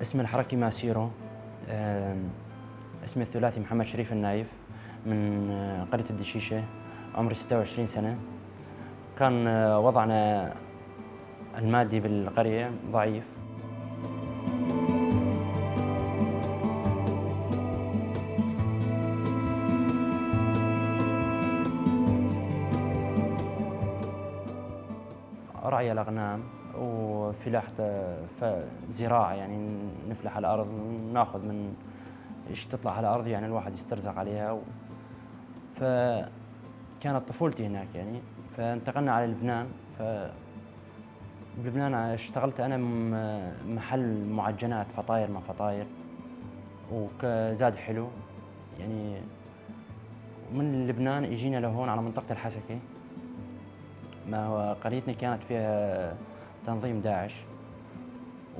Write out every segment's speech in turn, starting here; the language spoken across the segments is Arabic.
اسمي الحركي ماسيرو. اسمي الثلاثي محمد شريف النايف، من قرية الدشيشة. عمري 26 سنة. كان وضعنا المادي بالقرية ضعيف. رعي الأغنام وفلاحة، زراعة يعني نفلح الأرض، ناخذ من ايش تطلع على الأرض، يعني الواحد يسترزق عليها. فكانت طفولتي هناك يعني. فانتقلنا على لبنان. بلبنان اشتغلت أنا محل معجنات، فطاير ما فطاير، وزاد حلو يعني. من لبنان اجينا لهون على منطقة الحسكة. ما هو قريتنا كانت فيها تنظيم داعش،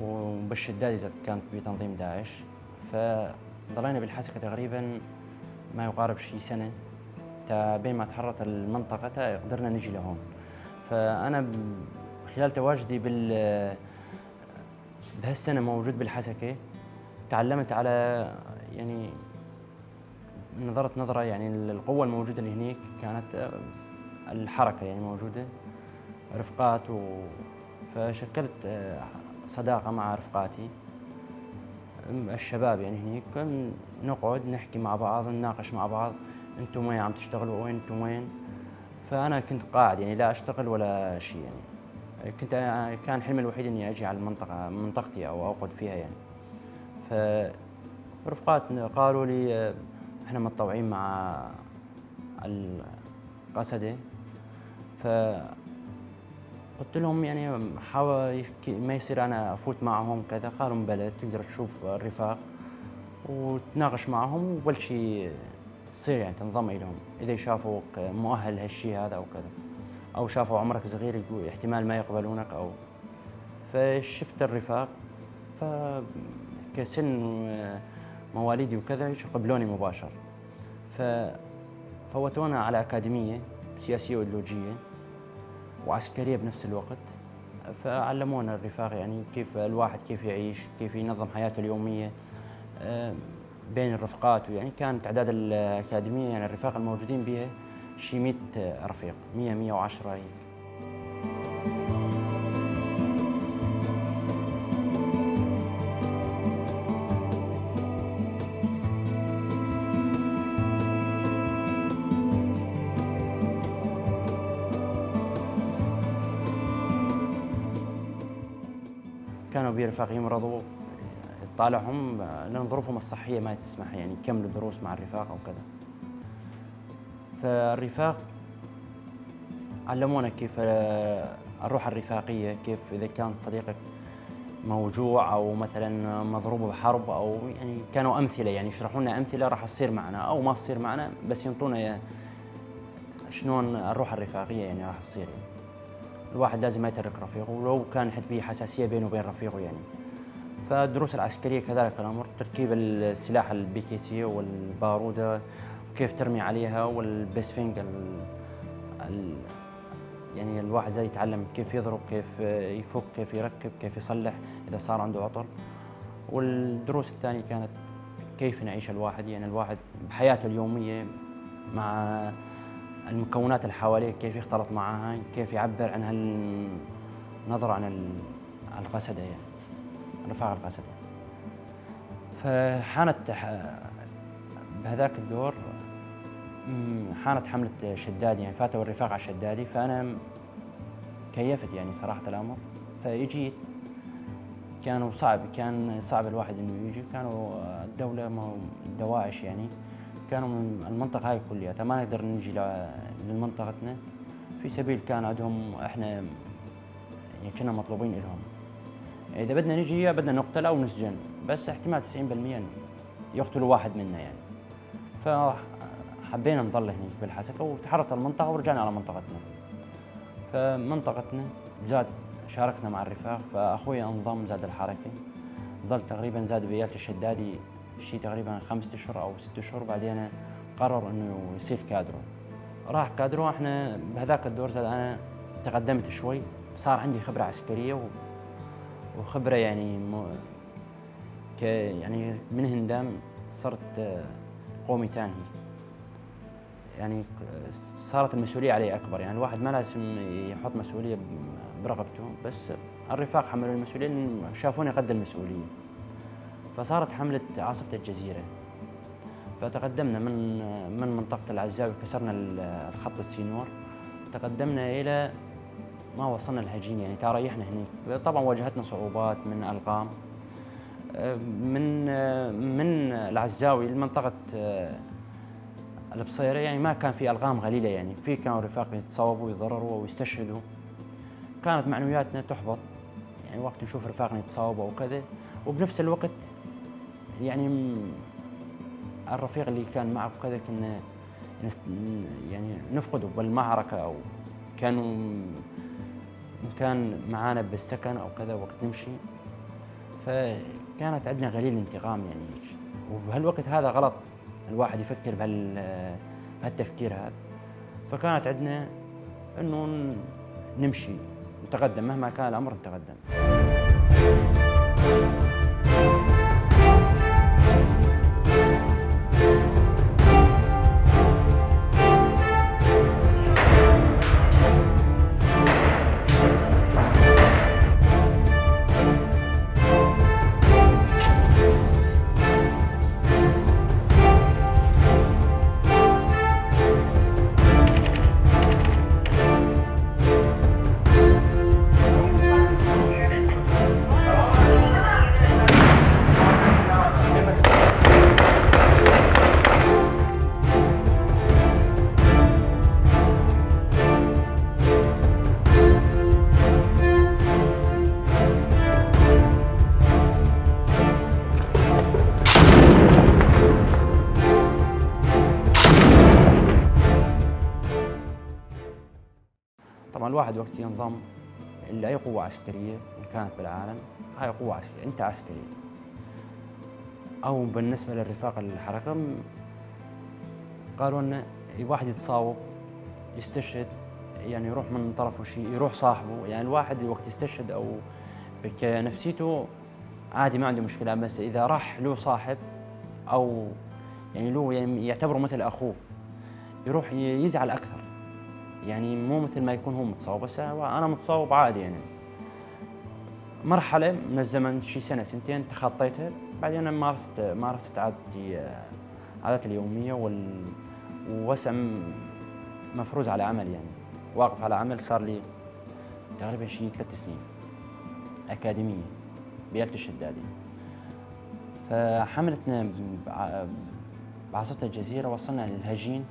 وبالشدادي زاد كانت بتنظيم داعش. فضلينا بالحسكة تقريبا ما يقارب شي سنة، بين ما تحررت المنطقة قدرنا نجي لهون. فأنا خلال تواجدي بهالسنة موجود بالحسكة، تعلمت على يعني نظرت نظرة، يعني القوة الموجودة اللي هنيك كانت الحركة يعني موجودة، رفقات فشكلت صداقة مع رفقاتي الشباب يعني. هنيك نقعد نحكي مع بعض، نناقش مع بعض، انتم وين عم تشتغلوا، وين انتم وين. فأنا كنت قاعد يعني لا أشتغل ولا شيء يعني. كان حلمي الوحيد إني أجي على منطقتي أو أقعد فيها يعني. فرفقات قالوا لي إحنا متطوعين مع القسدة. فقلت لهم يعني حاول ما يصير أنا أفوت معهم كذا. قالوا بلى، تقدر تشوف الرفاق وتناقش معهم، وبلش تصير يعني تنضم إليهم إذا شافوك مؤهل هالشيء هذا أو كذا، أو شافوا عمرك صغير يقول احتمال ما يقبلونك أو. فشفت الرفاق، فكسن مواليدي وكذا قبلوني مباشر. ففوتونا على أكاديمية سياسية وإيديولوجية وعسكرية بنفس الوقت. فعلمونا الرفاق يعني كيف الواحد كيف يعيش، كيف ينظم حياته اليومية بين الرفقات. ويعني كان تعداد الأكاديمية يعني الرفاق الموجودين بها شي 100 رفيق، 110 هيك. كانوا برفاق يمرضوا، طالعهم لأن ظروفهم الصحية ما تسمح يعني يكملوا دروس مع الرفاق أو كذا. فالرفاق علمونا كيف الروح الرفاقية، كيف إذا كان صديقك موجوع أو مثلا مضروب بحرب، أو يعني كانوا أمثلة يعني يشرحوا لنا أمثلة راح تصير معنا أو ما تصير معنا، بس ينطونا شلون الروح الرفاقية يعني راح تصير يعني. الواحد لازم ما يترك رفيقه ولو كان حد به حساسية بينه وبين رفيقه يعني. فالدروس العسكرية كذلك الأمر، تركيب السلاح البيكيسية والبارودة وكيف ترمي عليها، والبسفنج يعني الواحد زي يتعلم كيف يضرب، كيف يفك، كيف يركب، كيف يصلح إذا صار عنده عطل. والدروس الثانية كانت كيف نعيش الواحد، يعني الواحد بحياته اليومية مع المكونات اللي حواليه، كيف يختلط معها، كيف يعبر عن هالنظرة عن القسدة يعني رفاق القسدة. فحانت بهذاك الدور حانت حملة شدادي، يعني فاتوا الرفاق على الشدادي. فأنا كيفت يعني صراحة الأمر، فإجيت. كان صعب الواحد إنه يجي. كانوا الدولة دواعش يعني كانوا من المنطقة هاي كلياتها، ما نقدر نجي لمنطقتنا في سبيل كان عندهم إحنا يعني كنا مطلوبين إلهم. إذا بدنا نجي يا بدنا نقتل أو نسجن، بس احتمال 90% يقتلوا واحد منا يعني. فحبينا نضل هنيك بالحسكة، وتحررت المنطقة ورجعنا على منطقتنا. فمنطقتنا زاد شاركنا مع الرفاق، فأخوي انضم زاد الحركة، ظل تقريبا زاد بيالة الشدادي شيء تقريبا 5 أشهر أو 6 أشهر. بعدين قرر إنه يصير كادرو، راح كادرو. احنا بهذاك الدور زاد أنا تقدمت شوي، صار عندي خبرة عسكرية وخبرة يعني يعني من هندام صرت قومي تاني، يعني صارت المسؤولية علي أكبر. يعني الواحد ما لازم يحط مسؤولية برقبته، بس الرفاق حملوا المسؤولية لأن شافوني قد المسؤولية. فصارت حملة عاصفة الجزيرة، فتقدمنا من منطقة العزاوي، كسرنا الخط السينور، تقدمنا إلى ما وصلنا الهجين، يعني تريحنا هناك. طبعا واجهتنا صعوبات من ألغام من العزاوي لمنطقة البصيرة، يعني ما كان في ألغام غليلة، يعني في كانوا رفاق يتصاوبوا ويضرروا ويستشهدوا. كانت معنوياتنا تحبط، يعني وقت نشوف رفاقنا يتصاوبوا وكذا، وبنفس الوقت يعني الرفيق اللي كان معه كذا كنا يعني نفقده بالمعركة، أو كان معانا بالسكن أو كذا وقت نمشي. فكانت عندنا غليل انتقام يعني، وبهالوقت هذا غلط الواحد يفكر بهالتفكير هذا. فكانت عندنا إنه نمشي نتقدم مهما كان الأمر، نتقدم. طبعا الواحد وقت ينضم لأي قوة عسكرية إن كانت بالعالم، هاي قوة عسكرية، أنت عسكري. أو بالنسبة للرفاق الحركة، قالوا إن واحد يتصاوب يستشهد، يعني يروح من طرفه شيء، يروح صاحبه. يعني الواحد وقت يستشهد أو نفسيته عادي ما عنده مشكلة، بس إذا راح له صاحب أو يعني له يعني يعتبره مثل أخوه، يروح يزعل أكثر. يعني مو مثل ما يكون هو متصاوب، بس أنا متصاوب عادي. يعني مرحلة من الزمن شي سنة سنتين تخطيتها، بعدين أنا مارست عاداتي اليومية ووسم مفروز على عمل، يعني واقف على عمل صار لي تقريبا شي 3 سنين أكاديمية بآلة الشدادي. فحملتنا بعاصفة الجزيرة، وصلنا للهجين،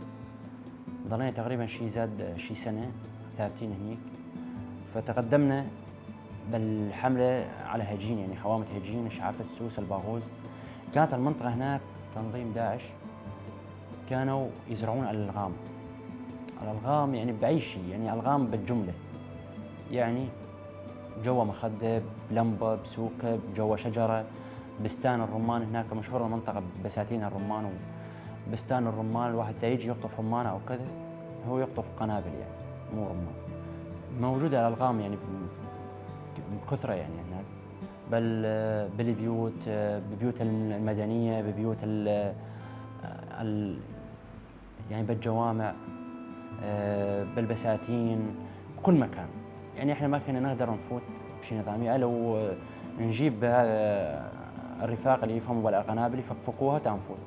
ضلينا تقريبا زاد شي سنة ثابتين هنيك. فتقدمنا بالحملة على هجين، يعني حوامة هجين، إشعاف السوس، الباغوز. كانت المنطقة هناك تنظيم داعش كانوا يزرعون الألغام يعني بأي شيء، يعني ألغام بالجملة، يعني جوا مخدة، بلمبة، بسوكة، جوا شجرة، بستان الرمان. هناك مشهورة المنطقة بساتين الرمان وبستان الرمان. الواحد يجي يقطف رمان أو كذا، هو يقطف قنابل يعني مو رمان. موجودة الألغام يعني بكثرة يعني هناك، بل بالبيوت، ببيوت المدنية، ببيوت يعني بالجوامع، بالبساتين، بكل مكان. يعني احنا ما كنا نقدر نفوت بشيء نظامي، لو نجيب الرفاق اللي يفهموا بالقنابل يفكفكوها تنفوت.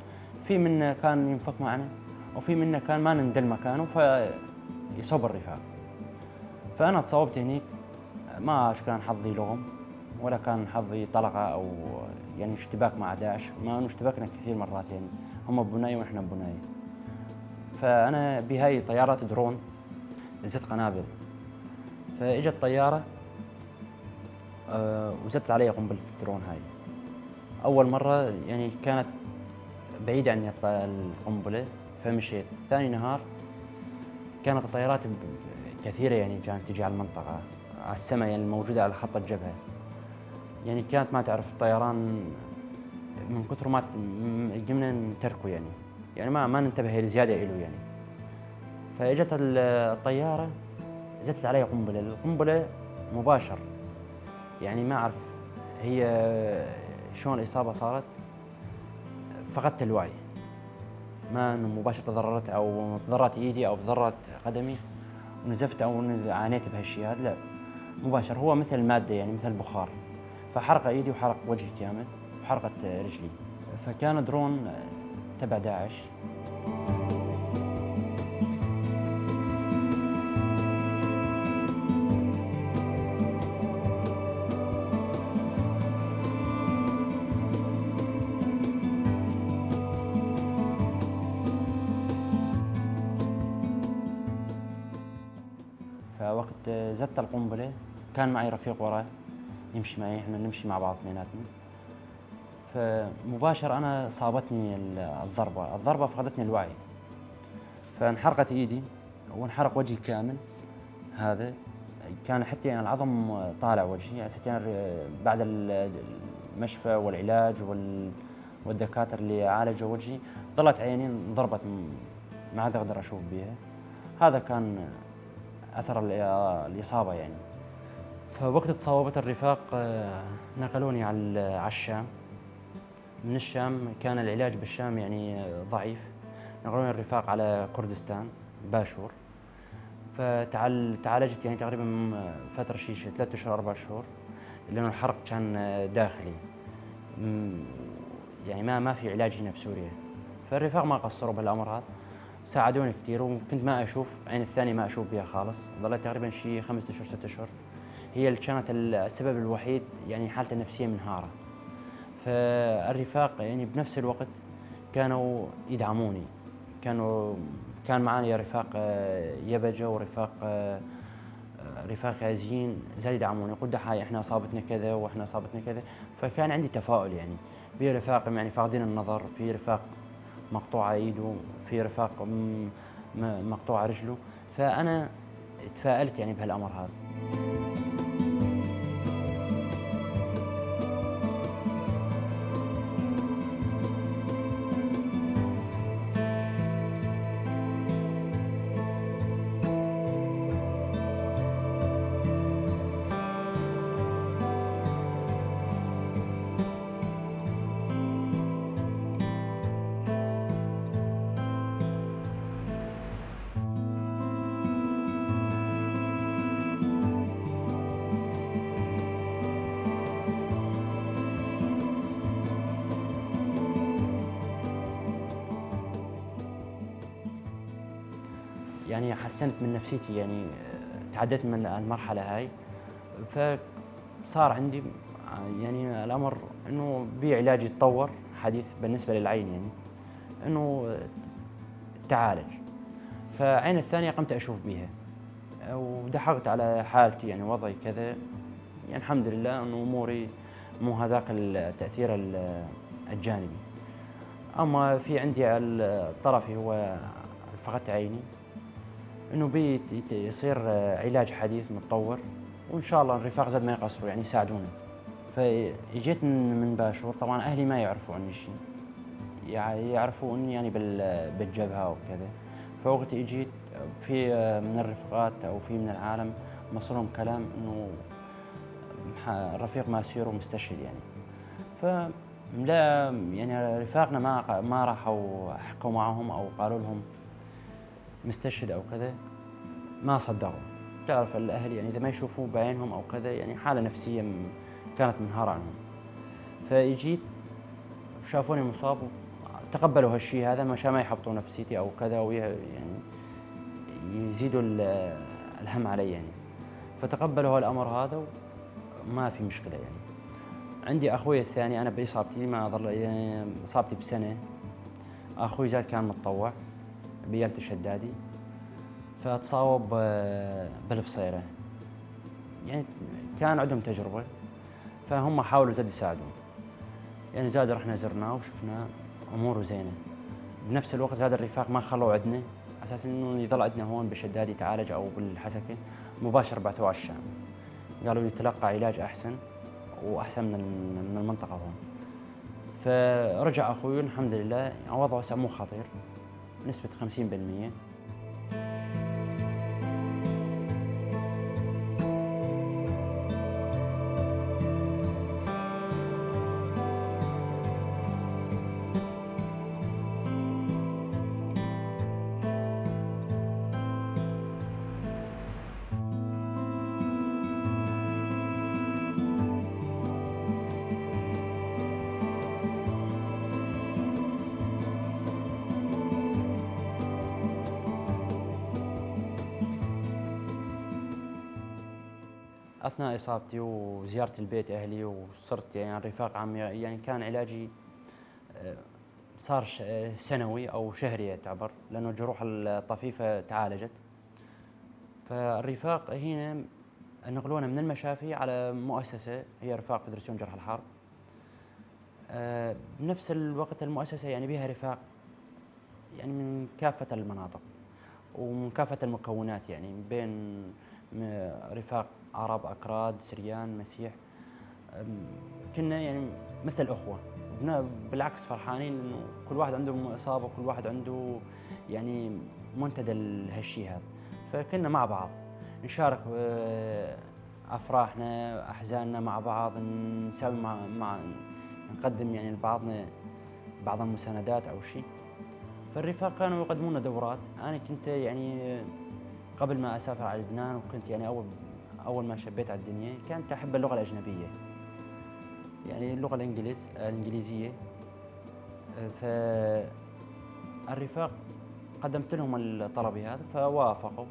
في منا كان ينفك معنا، وفي منا كان ما نندل مكانه فيصب الرفاق. فأنا تصوبت هنيك، ما كان حظي لغم ولا كان حظي طلقة أو يعني اشتباك مع داعش. ما اشتبكنا كثير مرات، يعني هم ببناية ونحن ببناية. فأنا بهاي طيارات درون زدت قنابل، فاجت طيارة وزدت علي قنبلة الدرون هاي. أول مرة يعني كانت بعيدة عني القنبلة، فمشيت. ثاني نهار كانت الطيارات كثيرة، يعني كانت تجي على المنطقة، على السماء، يعني الموجودة على خط الجبهة. يعني كانت ما تعرف الطيران من كثر ما قمنا نتركه، يعني ما ننتبه لزيادة له يعني. فاجت الطيارة زدت علي القنبلة مباشر، يعني ما أعرف هي شلون الإصابة صارت، فقدت الوعي، ما إنه مباشرة تضررت أو تضررت إيدي أو تضررت قدمي ونزفت أو عانيت بهالشيء هذا، لا، مباشر هو مثل المادة يعني مثل البخار، فحرق إيدي وحرق وجهي كامل وحرقت رجلي. فكان درون تبع داعش. فوقت زدت القنبلة كان معي رفيق وراي يمشي معي، احنا نمشي مع بعض اثنيناتنا. فمباشر أنا صابتني الضربة فقدتني الوعي، فانحرقت إيدي وانحرق وجهي كامل. هذا كان حتى يعني العظم طالع وجهي. بعد المشفى والعلاج والدكاترة اللي عالجوا وجهي ضلت عيني انضربت، ما عاد أقدر أشوف بها. هذا كان أثر الإصابة يعني. فوقت تصوبت الرفاق نقلوني على الشام. من الشام كان العلاج بالشام يعني ضعيف، نقلوني الرفاق على كردستان باشور. فتعالجت يعني تقريبا فترة 3 أشهر 4 شهور، لأنه الحرق كان داخلي، يعني ما في علاج هنا بسوريا. فالرفاق ما قصروا بالأمر هذا، ساعدوني كثير. وكنت ما أشوف، عين الثانية ما أشوف بها خالص، ظلت تقريبا 5 أشهر 6 أشهر. هي اللي كانت السبب الوحيد يعني حالتي النفسية منهارة. فالرفاق يعني بنفس الوقت كانوا يدعموني، كان معي رفاق يبجة ورفاق رفاق يازين زي يدعموني، يقول دحاي احنا اصابتنا كذا واحنا اصابتنا كذا. فكان عندي تفاؤل يعني. في رفاق يعني فاقدين النظر، في رفاق مقطوعة ايده، في رفاق مقطوعة رجله. فانا تفائلت يعني بهالامر هذا. يعني حسنت من نفسيتي يعني، تعديت من المرحلة هاي. فصار عندي يعني الأمر إنه بعلاج يتطور حديث بالنسبة للعين يعني، إنه تعالج. فعين الثانية قمت أشوف بها ودحقت على حالتي يعني وضعي كذا. يعني الحمد لله إنه أموري مو هذاك التأثير الجانبي. أما في عندي على الطرف هو فقدت عيني، انه يصير علاج حديث متطور، وان شاء الله الرفاق زاد ما يقصروا يعني يساعدونا. فاجيت من باشور، طبعا اهلي ما يعرفوا عني شيء، يعرفوا اني يعني بالجبهه وكذا. فوقت اجيت في من الرفقات او في من العالم وصلهم كلام انه الرفيق ماسير ومستشهد يعني. فلا يعني رفاقنا ما راحوا حكوا معهم او قالوا لهم مستشهد او كذا، ما صدقوا. تعرف الاهل يعني اذا ما يشوفوه بعينهم او كذا يعني حاله نفسيه كانت منهاره عنهم. فاجيت شافوني مصاب تقبلوا هالشيء هذا، مشان ما يحبطوا نفسيتي او كذا يعني يزيدوا الهم علي يعني. فتقبلوا هالامر هذا وما في مشكله يعني. عندي اخوي الثاني، انا باصابتي ما ظل يعني اصابتي بسنه، اخوي زاد كان متطوع بيالة الشدادي، فتصاوب بالبصيرة. يعني كان عندهم تجربة، فهم حاولوا زاد يساعدون. يعني زاد رحنا زرناه وشفنا أموره زينة. بنفس الوقت زاد الرفاق ما خلوا عندنا، أساس إنه يظل عندنا هون بالشدادي يتعالج أو بالحسكة، مباشر بعثوه على الشام. قالوا يتلقى علاج أحسن وأحسن من المنطقة هون. فرجع أخوي الحمد لله يعني وضعه مو خطير، نسبة 50%. أثناء إصابتي وزيارة البيت أهلي وصرت يعني على رفاق عام، يعني كان علاجي صار سنوي أو شهري يعتبر، لأنه الجروح الطفيفة تعالجت. فالرفاق هنا نقلونا من المشافي على مؤسسة هي رفاق فدراسيون جرح الحرب. بنفس الوقت المؤسسة يعني بها رفاق يعني من كافة المناطق ومن كافة المكونات، يعني بين رفاق عرب، أكراد، سريان، مسيح. كنا يعني مثل أخوة، بالعكس فرحانين إنه كل واحد عنده إصابة، كل واحد عنده يعني منتدى هالشيء هذا. فكنا مع بعض نشارك أفراحنا أحزاننا مع بعض، نسوي مع نقدم يعني لبعضنا بعض المساندات أو شيء. فالرفاق كانوا يقدمون لنا دورات. أنا كنت يعني قبل ما أسافر على لبنان، وكنت يعني أول ما شبيت على الدنيا كنت أحب اللغة الأجنبية، يعني اللغة الإنجليزية. فالرفاق قدمت لهم الطلب هذا فوافقوا،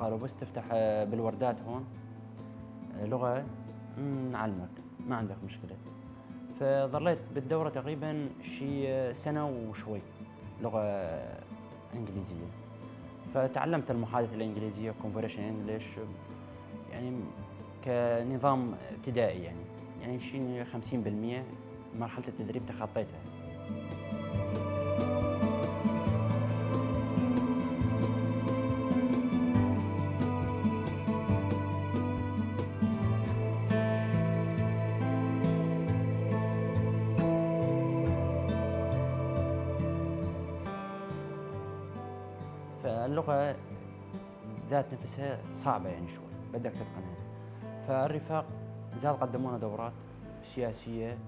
قالوا بس تفتح بالوردات هون لغة نعلمك، ما عندك مشكلة. فظليت بالدورة تقريبا شي سنة وشوي لغة إنجليزية. فتعلمت المحادثة الإنجليزية conversation English يعني كنظام ابتدائي، يعني شي 50% مرحلة التدريب تخطيتها. فاللغة ذات نفسها صعبة يعني شوي، بدك تتقنها. فالرفاق زاد قدمونا دورات سياسية،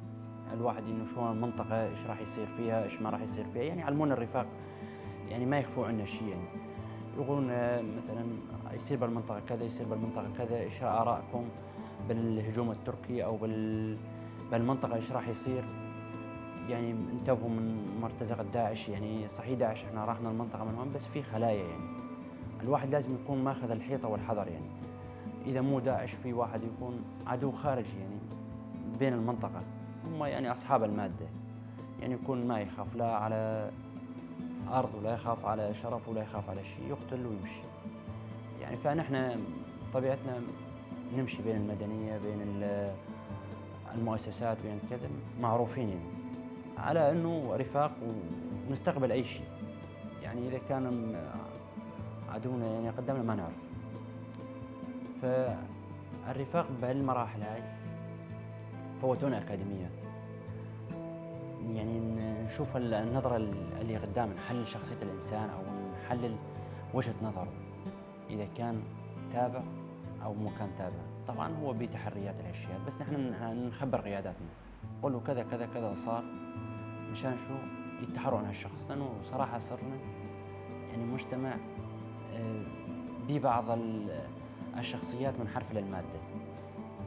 الواحد انه شلون المنطقة ايش راح يصير فيها، ايش ما راح يصير فيها، يعني علمونا الرفاق، يعني ما يخفوا عنا شيء. يعني يقولون مثلا يصير بالمنطقة كذا، يصير بالمنطقة كذا، ايش آراءكم بالهجوم التركي او بالمنطقة ايش راح يصير. يعني انتبهوا من مرتزقة داعش، يعني صحيح داعش احنا راحنا المنطقة من هون بس في خلايا، يعني الواحد لازم يكون ماخذ الحيطة والحذر. يعني إذا مو داعش في واحد يكون عدو خارجي يعني بين المنطقة، هم يعني أصحاب المادة، يعني يكون ما يخاف لا على أرض ولا يخاف على شرف ولا يخاف على شيء، يقتل ويمشي. يعني فنحن طبيعتنا نمشي بين المدنية بين المؤسسات بين كذا، معروفين يعني على أنه رفاق ونستقبل أي شيء. يعني إذا كان عدونا يعني قدامنا ما نعرف. فالرفاق بهالمراحل هاي فوتونا أكاديميات، يعني نشوف النظرة اللي قدام، نحلل شخصية الإنسان أو نحلل وجهة نظره، إذا كان تابع أو مو كان تابع. طبعا هو بتحريات الأشياء، بس نحن نخبر قياداتنا نقول له كذا كذا كذا صار، مشان شو يتحروا عن هالشخص. لأنه صراحة صرنا يعني مجتمع ببعض الشخصيات منحرفة للمادة،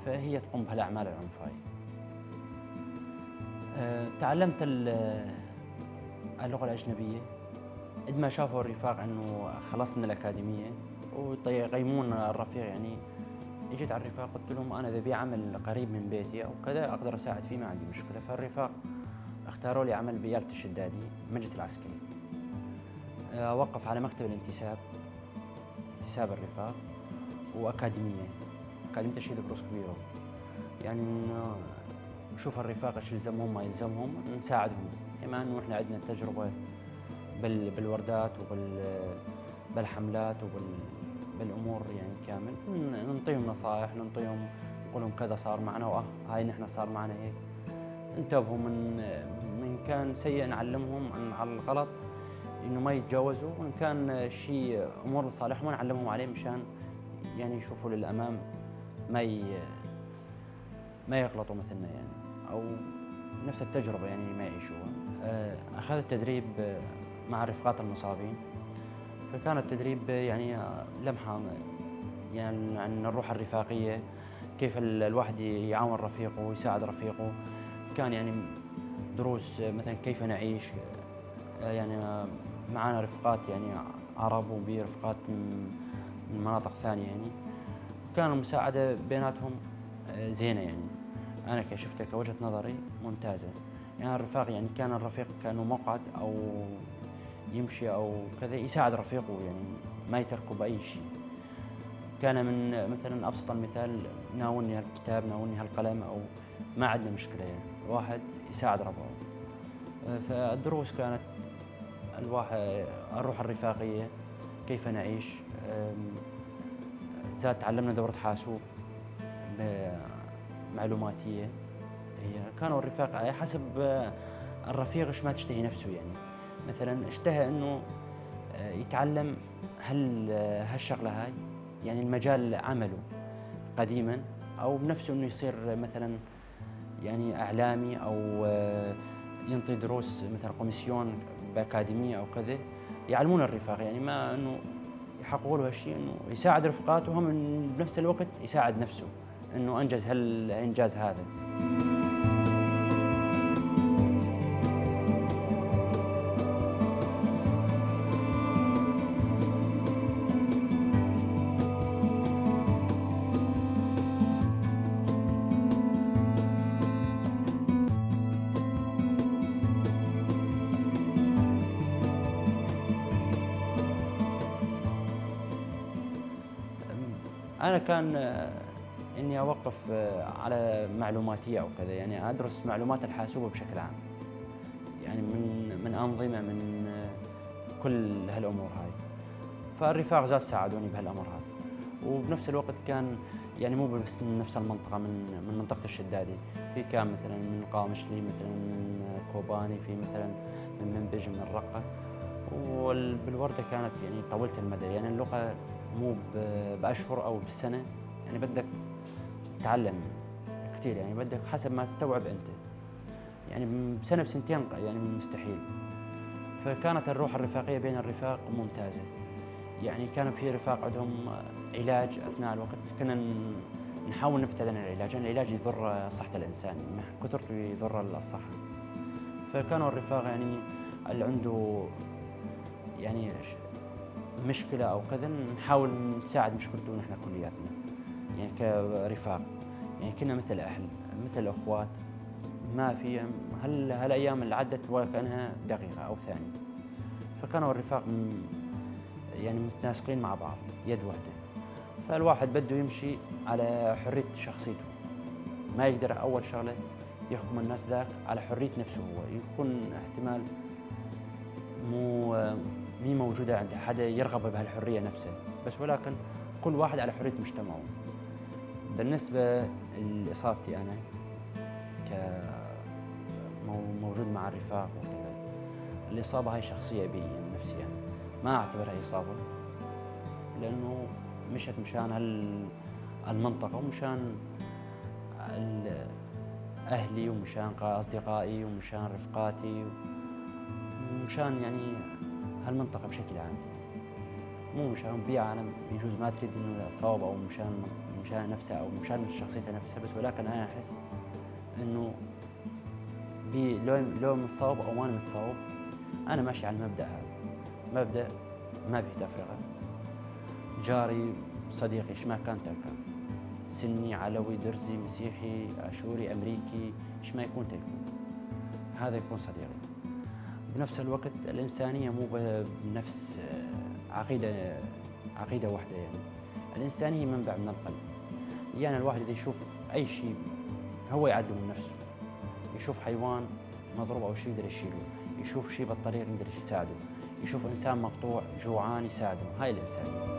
فهي تقوم بهالأعمال العنفية. تعلمت اللغة الأجنبية قد ما شافوا الرفاق أنه خلصت من الأكاديمية ويقيمون الرفيق. يعني اجيت على الرفاق قلت لهم أنا إذا بي عمل قريب من بيتي أو كذا أقدر أساعد فيه، ما عندي مشكلة. فالرفاق اختاروا لي عمل بيالة الشدادي المجلس العسكري، أوقف على مكتب الانتساب، انتساب الرفاق، وأكاديمية تشييد بروس كبيرة. يعني نشوف الرفاق ايش يلزمهم ما يلزمهم، نساعدهم. إما أنه إحنا عندنا تجربة بالوردات وبالحملات وبالأمور يعني كامل، نعطيهم نصائح، نعطيهم نقول لهم كذا صار معنا هاي نحن صار معنا هيك. انتبهوا من كان سيء نعلمهم على الغلط إنه ما يتجاوزوا، وإن كان شيء أمور لصالحهم نعلمهم عليه مشان يعني يشوفوا للأمام ما يغلطوا مثلنا، يعني أو نفس التجربة يعني ما يعيشوها. أخذت تدريب مع الرفقات المصابين، فكان التدريب يعني لمحة يعني عن الروح الرفاقية، كيف الواحد يعاون رفيقه ويساعد رفيقه. كان يعني دروس مثلا كيف نعيش، يعني معنا رفقات يعني عرب ورفقات من مناطق ثانية، يعني وكان المساعدة بيناتهم زينة يعني. أنا كشفتها كوجهة نظري ممتازة. يعني الرفاق يعني كان الرفيق كأنه مقعد أو يمشي أو كذا يساعد رفيقه يعني ما يتركه بأي شيء. كان من مثلا أبسط المثال ناولني هالكتاب ناولني هالقلم أو ما عندنا مشكلة يعني الواحد يساعد ربعه. فالدروس كانت الواحد الروح الرفاقية كيف نعيش. زاد تعلمنا دورة حاسوب معلوماتية. هي كانوا الرفاق حسب الرفيق ايش ما تشتهي نفسه يعني. مثلا اشتهى انه يتعلم هالشغلة هاي يعني المجال عمله قديما او بنفسه انه يصير مثلا يعني اعلامي او ينطي دروس مثلا كوميسيون باكاديميه او كذا يعلمون الرفاق يعني ما انه يحققوا له هالشيء انه يساعد رفقاته وهم بنفس الوقت يساعد نفسه انه انجز هالانجاز هذا. أنا كان إني أوقف على معلوماتية أو كذا يعني أدرس معلومات الحاسوب بشكل عام يعني من أنظمة من كل هالأمور هاي. فالرفاق زاد ساعدوني بهالأمر هذا وبنفس الوقت كان يعني مو بس من نفس المنطقة من منطقة الشدادي. في كان مثلا من قامشلي مثلا من كوباني في مثلا من منبج من الرقة. وبالوردة كانت يعني طولت المدى يعني اللغة مو بأشهر أو بالسنة يعني بدك تتعلم كثير يعني بدك حسب ما تستوعب أنت يعني بسنة بسنتين يعني مستحيل. فكانت الروح الرفاقية بين الرفاق ممتازة يعني كان في رفاق عندهم علاج أثناء الوقت كنا نحاول نبتعد عن العلاج لأن العلاج يضر صحة الإنسان كثرته يضر الصحة. فكانوا الرفاق يعني اللي عنده يعني مشكلة أو كذا نحاول نساعد مشكلته نحن كلياتنا يعني كرفاق يعني كنا مثل أهل مثل أخوات ما في هالأيام اللي عدت ولا كأنها دقيقة أو ثانية. فكانوا الرفاق يعني متناسقين مع بعض يد واحدة. فالواحد بده يمشي على حرية شخصيته ما يقدر أول شغلة يحكم الناس ذاك على حرية نفسه هو يكون احتمال مي موجودة عند حدا يرغب بهالحرية نفسها بس ولكن كل واحد على حرية مجتمعه. بالنسبة لإصابتي أنا موجود مع الرفاق وكذا الإصابة هاي شخصية بي يعني نفسي يعني ما أعتبرها إصابة لأنه مشت مشان المنطقة ومشان أهلي ومشان أصدقائي ومشان رفقاتي ومشان يعني هالمنطقة بشكل عام مو مشان بيئة أنا يجوز ما تريد إنه تصاوب أو مشان نفسها أو مشان شخصيتها نفسها بس ولكن أنا أحس إنه لو متصاوب أو ما متصاوب أنا ماشي على المبدأ هذا مبدأ ما به تفرقة. جاري صديقي إيش ما كان تلقى سني علوي درزي مسيحي أشوري أمريكي إيش ما يكون تيكون هذا يكون صديقي. بنفس الوقت الإنسانية مو بنفس عقيدة واحدة يعني الإنسانية منبع من القلب يعني الواحد إذا يشوف أي شيء هو يعدله من نفسه يشوف حيوان مضروب أو شيء يقدر يشيله يشوف شيء بالطريق يقدر يساعده يشوف إنسان مقطوع جوعان يساعده هاي الإنسانية.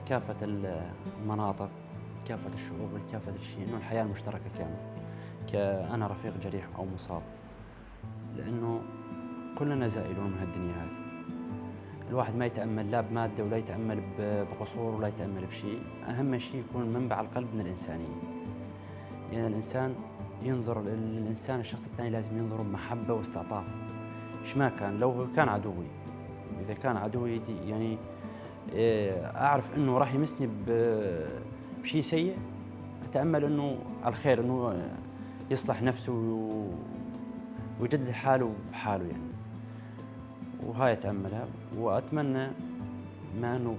كافة المناطق كافة الشعوب كافة الشيء إنه الحياة المشتركة كامل كأنا رفيق جريح أو مصاب لأنه كلنا زائلون من هالدنيا هذه. الواحد ما يتأمل لا بمادة ولا يتأمل بقصور ولا يتأمل بشيء أهم شيء يكون منبع القلب من الإنسانية يعني الإنسان ينظر للإنسان الشخص الثاني لازم ينظر بمحبة واستعطاف إيش ما كان لو كان عدوي إذا كان عدوي يعني أعرف إنه راح يمسني بشيء سيء أتأمل أنه الخير، أنه يصلح نفسه ويجدد حاله بحاله يعني. وهاي أتأملها، وأتمنى ما أنه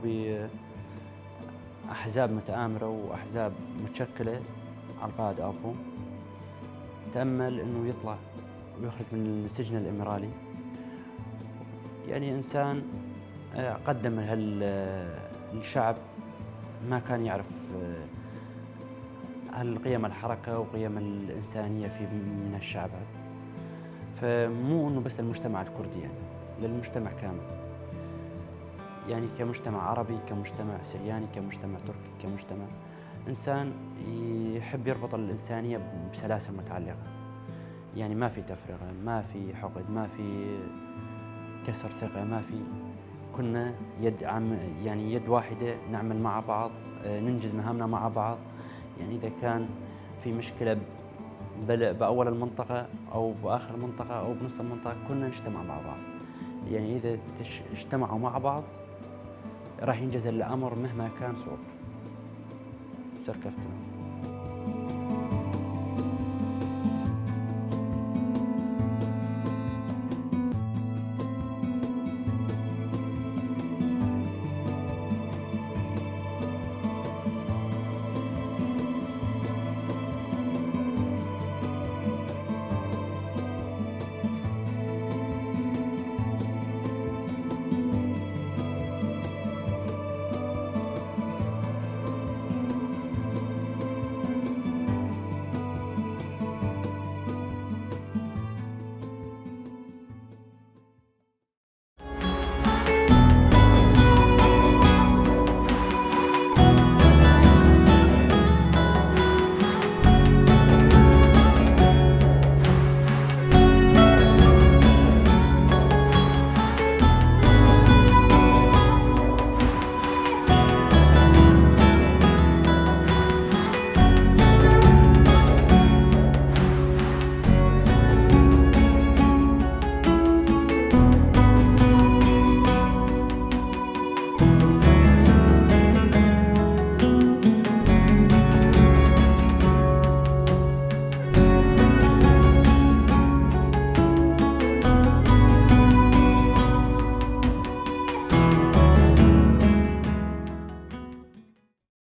بأحزاب متآمرة وأحزاب متشكلة على القائد أبو، أتأمل أنه يطلع ويخرج من السجن الإمرالي، يعني إنسان قدم للشعب ما كان يعرف قيم الحركة وقيم الإنسانية في من الشعب هذا. فمو إنه بس المجتمع الكردي يعني، للمجتمع كامل، يعني كمجتمع عربي، كمجتمع سرياني، كمجتمع تركي، كمجتمع إنسان يحب يربط الإنسانية بسلاسل متعلقة، يعني ما في تفرقة، ما في حقد، ما في كسر ثقة، ما في، كنا يعني يد واحدة نعمل مع بعض، ننجز مهامنا مع بعض. يعني إذا كان في مشكلة بأول المنطقة أو بآخر المنطقة أو بنص المنطقة، كنا نجتمع مع بعض. يعني إذا اجتمعوا مع بعض راح ينجز الأمر مهما كان صعب. سركفتنا.